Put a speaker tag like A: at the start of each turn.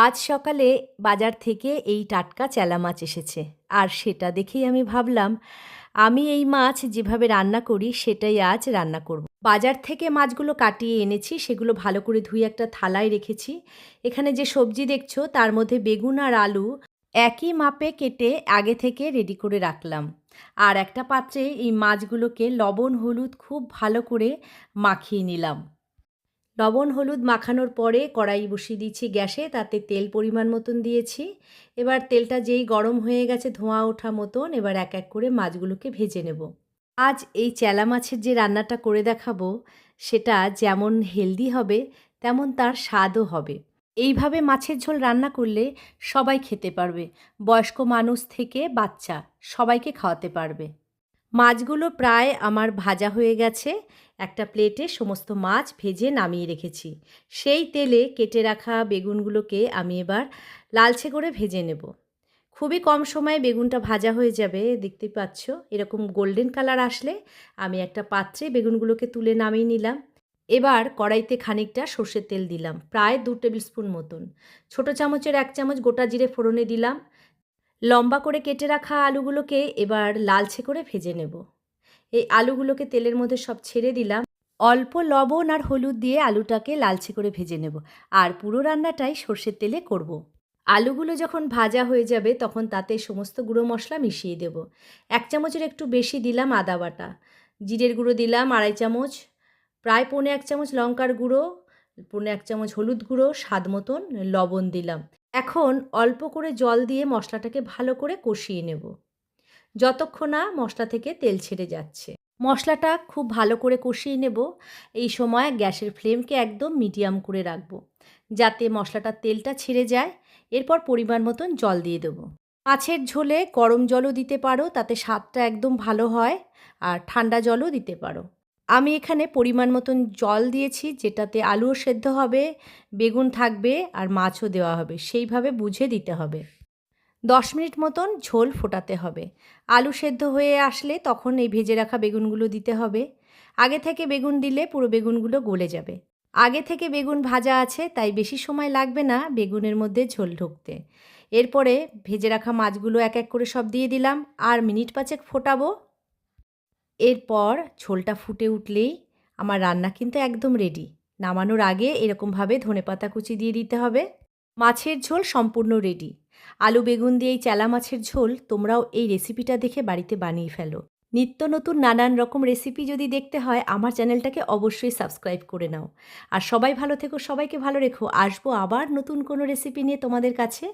A: আজ সকালে বাজার থেকে এই টাটকা চেলা মাছ এসেছে। আর সেটা দেখেই আমি ভাবলাম, আমি এই মাছ যেভাবে রান্না করি সেটাই আজ রান্না করব। বাজার থেকে মাছগুলো কাটিয়ে এনেছি, সেগুলো ভালো করে ধুয়ে একটা থালায় রেখেছি। এখানে যে সবজি দেখছো তার মধ্যে বেগুন আর আলু একই মাপে কেটে আগে থেকে রেডি করে রাখলাম। আর একটা পাত্রে এই মাছগুলোকে লবণ হলুদ খুব ভালো করে মাখিয়ে নিলাম। লবণ হলুদ মাখানোর পরে কড়াই বসিয়ে দিয়েছি গ্যাসে, তাতে তেল পরিমাণ মতন দিয়েছি। এবার তেলটা যেই গরম হয়ে গেছে ধোঁয়া ওঠা মতন, এবার এক এক করে মাছগুলোকে ভেজে নেব। আজ এই চেলা মাছের যে রান্নাটা করে দেখাবো সেটা যেমন হেলদি হবে তেমন তার স্বাদও হবে। এইভাবে মাছের ঝোল রান্না করলে সবাই খেতে পারবে, বয়স্ক মানুষ থেকে বাচ্চা সবাইকে খাওয়াতে পারবে। মাছগুলো প্রায় আমার ভাজা হয়ে গেছে। একটা প্লেটে সমস্ত মাছ ভেজে নামিয়ে রেখেছি। সেই তেলে কেটে রাখা বেগুনগুলোকে আমি এবার লালচে করে ভেজে নেব। খুবই কম সময়ে বেগুনটা ভাজা হয়ে যাবে, দেখতেই পাচ্ছ। এরকম গোল্ডেন কালার আসলে আমি একটা পাত্রে বেগুনগুলোকে তুলে নামিয়ে নিলাম। এবার কড়াইতে খানিকটা সর্ষের তেল দিলাম, প্রায় 2 টেবিল স্পুন মতন। ছোটো চামচের 1 চামচ গোটা জিরে ফোড়নে দিলাম। লম্বা করে কেটে রাখা আলুগুলোকে এবার লালচে করে ভেজে নেব। এই আলুগুলোকে তেলের মধ্যে সব ছেড়ে দিলাম। অল্প লবণ আর হলুদ দিয়ে আলুটাকে লালচে করে ভেজে নেব। আর পুরো রান্নাটাই সর্ষের তেলে করব। আলুগুলো যখন ভাজা হয়ে যাবে তখন তাতে সমস্ত গুঁড়ো মশলা মিশিয়ে দেব। 1 চামচের একটু বেশি দিলাম আদা বাটা, জিরের গুঁড়ো দিলাম 2.5 চামচ, প্রায় 1.25 চামচ লঙ্কার গুঁড়ো, 1.25 চামচ হলুদ গুঁড়ো, স্বাদ মতন লবণ দিলাম। এখন অল্প করে জল দিয়ে মশলাটাকে ভালো করে কষিয়ে নেব, যতক্ষণ না মশলা থেকে তেল ছেড়ে যাচ্ছে। মশলাটা খুব ভালো করে কষিয়ে নেব। এই সময় গ্যাসের ফ্লেমকে একদম মিডিয়াম করে রাখব, যাতে মশলাটার তেলটা ছেড়ে যায়। এরপর পরিমাণ মতন জল দিয়ে দেবো। মাছের ঝোলে গরম জলও দিতে পারো, তাতে স্বাদটা একদম ভালো হয়। আর ঠান্ডা জলও দিতে পারো। আমি এখানে পরিমাণ মতন জল দিয়েছি, যেটাতে আলুও সেদ্ধ হবে, বেগুন থাকবে আর মাছও দেওয়া হবে, সেইভাবে বুঝে দিতে হবে। 10 মিনিট মতন ঝোল ফোটাতে হবে। আলু সেদ্ধ হয়ে আসলে তখন এই ভেজে রাখা বেগুনগুলো দিতে হবে। আগে থেকে বেগুন দিলে পুরো বেগুনগুলো গলে যাবে। আগে থেকে বেগুন ভাজা আছে, তাই বেশি সময় লাগবে না বেগুনের মধ্যে ঝোল ঢুকতে। এরপরে ভেজে রাখা মাছগুলো এক এক করে সব দিয়ে দিলাম, আর মিনিট 5 ফোটাবো। এরপর ঝোলটা ফুটে উঠলেই আমার রান্না কিন্তু একদম রেডি। নামানোর আগে এরকমভাবে ধনেপাতা কুচি দিয়ে দিতে হবে। মাছের ঝোল সম্পূর্ণ রেডি। আলু বেগুন দিয়ে এই চেলা মাছের ঝোল তোমরাও এই রেসিপিটা দেখে বাড়িতে বানিয়ে ফেলো। নিত্য নতুন নানান রকম রেসিপি যদি দেখতে হয় আমার চ্যানেলটাকে অবশ্যই সাবস্ক্রাইব করে নাও। আর সবাই ভালো থেকো, সবাইকে ভালো রেখো। আসবো আবার নতুন কোনো রেসিপি নিয়ে তোমাদের কাছে।